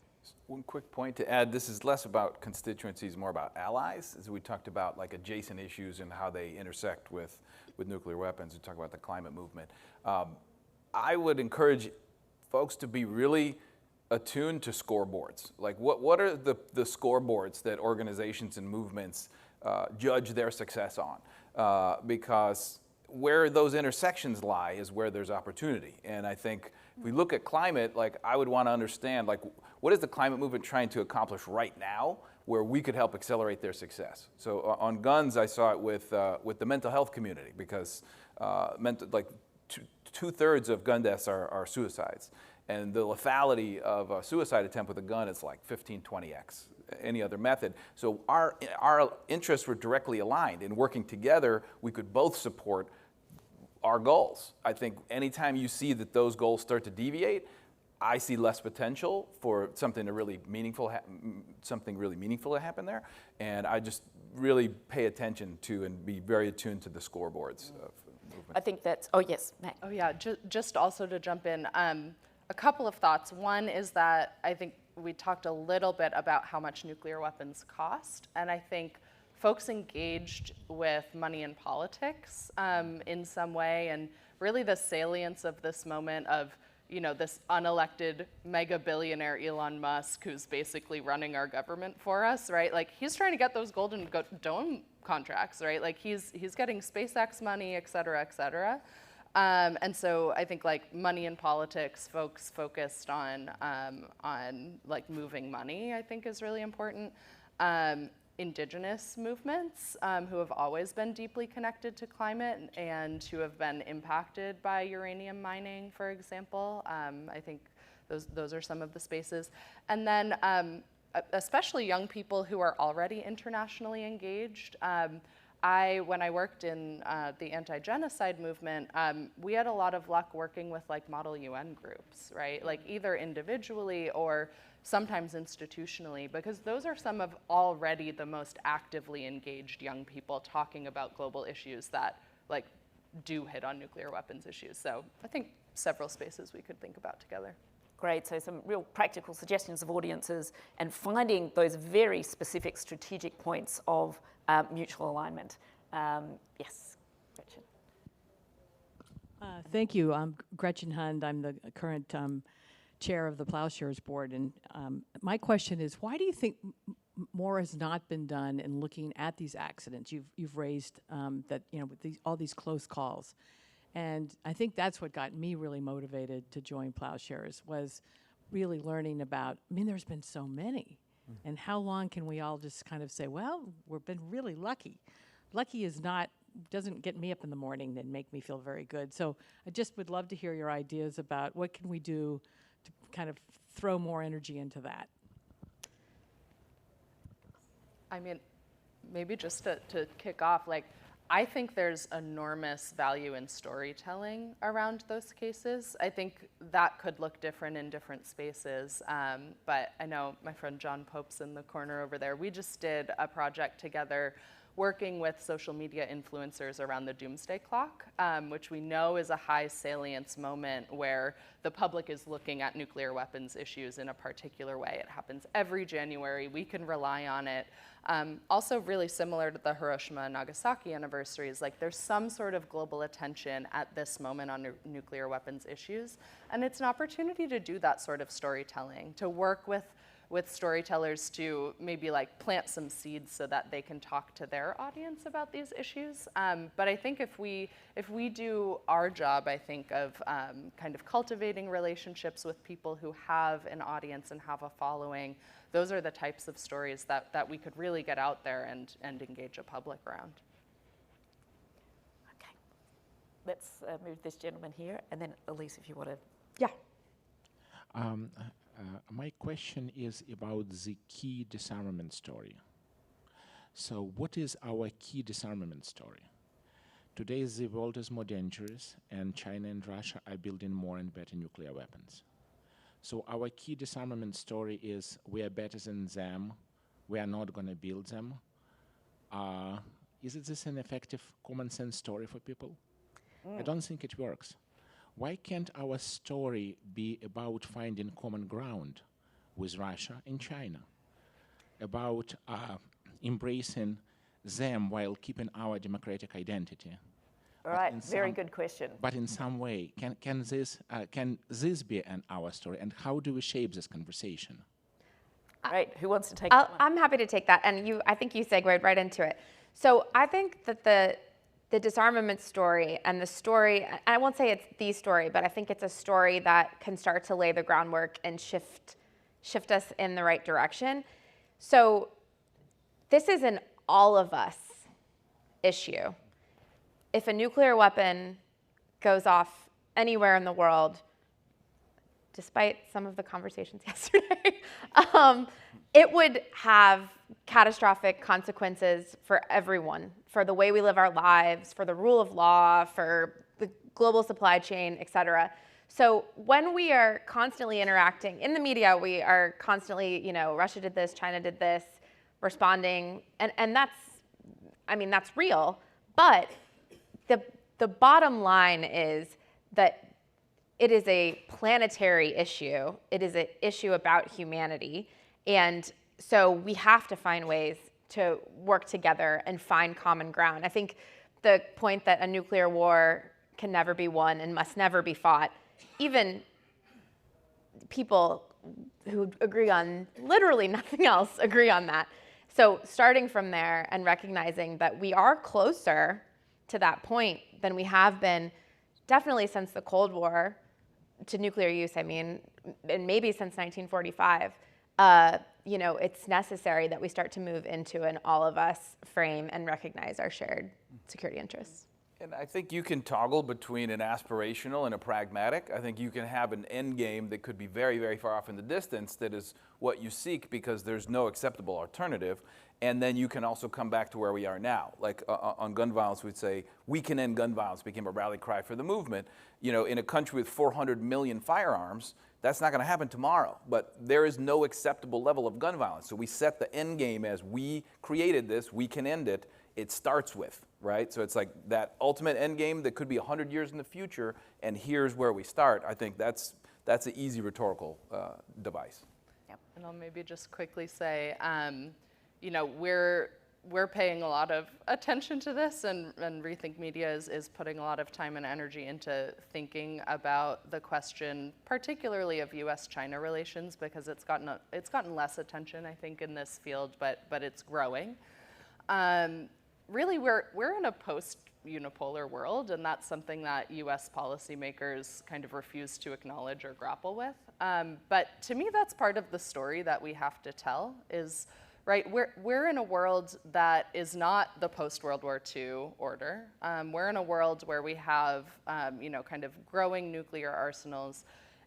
One quick point to add, this is less about constituencies, more about allies, as we talked about like adjacent issues and how they intersect with nuclear weapons. We talk about the climate movement. I would encourage folks to be really attuned to scoreboards. Like what are the scoreboards that organizations and movements judge their success on? Because where those intersections lie is where there's opportunity. And I think If we look at climate, like I would want to understand, like what is the climate movement trying to accomplish right now, where we could help accelerate their success. So on guns, I saw it with the mental health community because two-thirds of gun deaths are suicides. And the lethality of a suicide attempt with a gun is like 15, 20x any other method. So our interests were directly aligned. In working together, we could both support our goals. I think anytime you see that those goals start to deviate, I see less potential for something really meaningful to happen there. And I just really pay attention to and be very attuned to the scoreboards of movement. I think that's, oh yes, Matt. Oh yeah, just also to jump in, a couple of thoughts. One is that I think we talked a little bit about how much nuclear weapons cost, and I think folks engaged with money and politics in some way, and really the salience of this moment of, you know, this unelected mega billionaire Elon Musk, who's basically running our government for us, right? Like he's trying to get those Golden Dome contracts, right? Like he's getting SpaceX money, et cetera, et cetera. And so I think like money and politics, folks focused on like moving money, I think is really important. Indigenous movements who have always been deeply connected to climate and who have been impacted by uranium mining, for example. I think those are some of the spaces. And then especially young people who are already internationally engaged. When I worked in the anti-genocide movement, we had a lot of luck working with like model UN groups, right? Like either individually or sometimes institutionally, because those are some of already the most actively engaged young people talking about global issues that like do hit on nuclear weapons issues. So I think several spaces we could think about together. Great, so some real practical suggestions of audiences and finding those very specific strategic points of mutual alignment. Yes, Gretchen. Thank you. I'm Gretchen Hund. I'm the current chair of the Plowshares Board. And my question is, why do you think more has not been done in looking at these accidents? You've raised that, you know, with all these close calls. And I think that's what got me really motivated to join Plowshares, was really learning about, I mean, there's been so many. And how long can we all just kind of say, well, we've been really lucky. Lucky doesn't get me up in the morning and make me feel very good. So I just would love to hear your ideas about what can we do to kind of throw more energy into that. I mean, maybe just to kick off, like, I think there's enormous value in storytelling around those cases. I think that could look different in different spaces, but I know my friend John Pope's in the corner over there. We just did a project together working with social media influencers around the doomsday clock, which we know is a high salience moment where the public is looking at nuclear weapons issues in a particular way. It happens every January. We can rely on it. Also really similar to the Hiroshima and Nagasaki anniversaries, like there's some sort of global attention at this moment on nuclear weapons issues. And it's an opportunity to do that sort of storytelling, to work with storytellers to maybe like plant some seeds so that they can talk to their audience about these issues. But I think if we do our job, I think of kind of cultivating relationships with people who have an audience and have a following, those are the types of stories that we could really get out there and engage a public around. Okay, let's move this gentleman here, and then Elise, if you want to. Yeah. My question is about the key disarmament story. So what is our key disarmament story? Today the world is more dangerous, and China and Russia are building more and better nuclear weapons. So our key disarmament story is we are better than them, we are not going to build them. Is this an effective common sense story for people? I don't think it works. Why can't our story be about finding common ground with Russia and China, about embracing them while keeping our democratic identity? All right, very good question. But in some way, can this be our story, and how do we shape this conversation? Great, who wants to take that one? I'm happy to take that, and I think you segued right into it. So I think that the the disarmament story and the story, I won't say it's the story, but I think it's a story that can start to lay the groundwork and shift us in the right direction. So this is an all of us issue. If a nuclear weapon goes off anywhere in the world, despite some of the conversations yesterday, it would have catastrophic consequences for everyone, for the way we live our lives, for the rule of law, for the global supply chain, et cetera. So when we are constantly interacting in the media, we are constantly, Russia did this, China did this, responding, and that's real. But the bottom line is that it is a planetary issue. It is an issue about humanity. And so we have to find ways to work together and find common ground. I think the point that a nuclear war can never be won and must never be fought, even people who agree on literally nothing else agree on that. So starting from there and recognizing that we are closer to that point than we have been definitely since the Cold War to nuclear use, and maybe since 1945, it's necessary that we start to move into an all of us frame and recognize our shared security interests. And I think you can toggle between an aspirational and a pragmatic. I think you can have an end game that could be very, very far off in the distance that is what you seek because there's no acceptable alternative. And then you can also come back to where we are now. Like on gun violence, we'd say, we can end gun violence became a rally cry for the movement. In a country with 400 million firearms, that's not gonna happen tomorrow, but there is no acceptable level of gun violence. So we set the end game as we created this, we can end it. It starts with, right? So it's like that ultimate end game that could be 100 years in the future, and here's where we start. I think that's an easy rhetorical device. Yep. And I'll maybe just quickly say, we're paying a lot of attention to this, and Rethink Media is putting a lot of time and energy into thinking about the question, particularly of U.S.-China relations, because it's gotten less attention, I think, in this field, but it's growing. Really, we're in a post-unipolar world, and that's something that U.S. policymakers kind of refuse to acknowledge or grapple with. But to me, that's part of the story that we have to tell is, right, we're in a world that is not the post-World War II order. We're in a world where we have, kind of growing nuclear arsenals.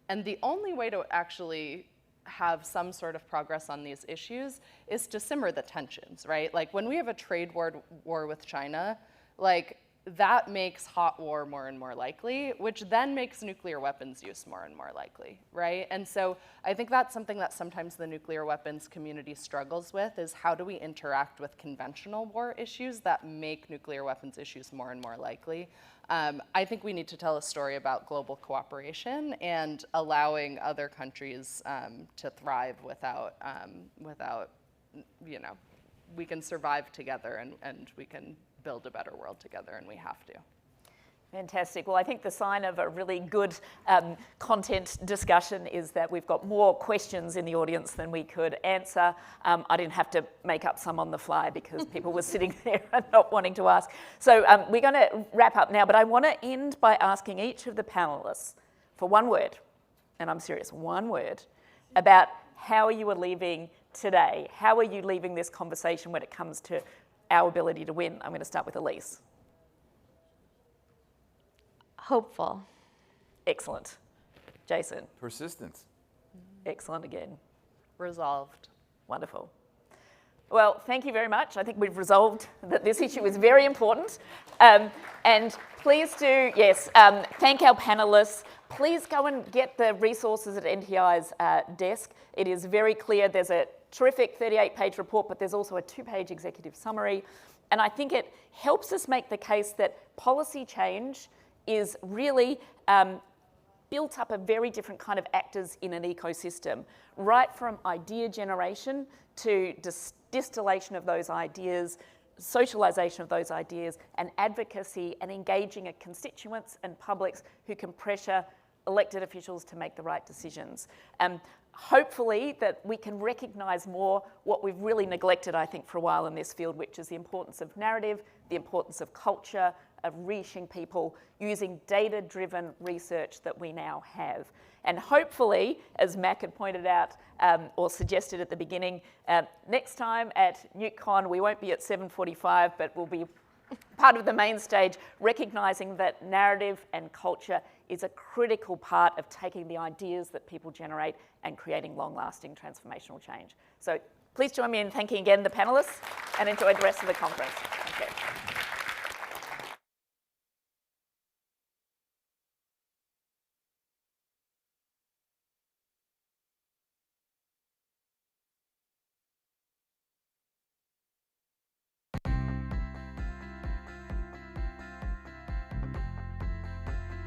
And the only way to actually have some sort of progress on these issues is to simmer the tensions, right? Like when we have a trade war with China, like that makes hot war more and more likely, which then makes nuclear weapons use more and more likely, right? And so I think that's something that sometimes the nuclear weapons community struggles with is how do we interact with conventional war issues that make nuclear weapons issues more and more likely? I think we need to tell a story about global cooperation and allowing other countries to thrive without, we can survive together and we can build a better world together, and we have to. Fantastic. Well, I think the sign of a really good content discussion is that we've got more questions in the audience than we could answer. I didn't have to make up some on the fly because people were sitting there and not wanting to ask. So we're going to wrap up now, but I want to end by asking each of the panelists for one word, and I'm serious, one word, about how you are leaving today. How are you leaving this conversation when it comes to our ability to win? I'm going to start with Elise. Hopeful. Excellent. Jason. Persistence. Excellent again. Resolved. Wonderful. Well, thank you very much. I think we've resolved that this issue is very important. And please do, thank our panelists. Please go and get the resources at NTI's desk. It is very clear. There's a terrific 38-page report, but there's also a 2-page executive summary. And I think it helps us make the case that policy change is really built up a very different kind of actors in an ecosystem, right from idea generation to distillation of those ideas, socialisation of those ideas, and advocacy and engaging constituents and publics who can pressure elected officials to make the right decisions. Hopefully that we can recognise more what we've really neglected, I think, for a while in this field, which is the importance of narrative, the importance of culture, of reaching people using data-driven research that we now have. And hopefully, as Mac had pointed out or suggested at the beginning, next time at NewtCon, we won't be at 7:45, but we'll be part of the main stage, recognising that narrative and culture is a critical part of taking the ideas that people generate and creating long-lasting transformational change. So please join me in thanking again the panellists and enjoy the rest of the conference. Thank you.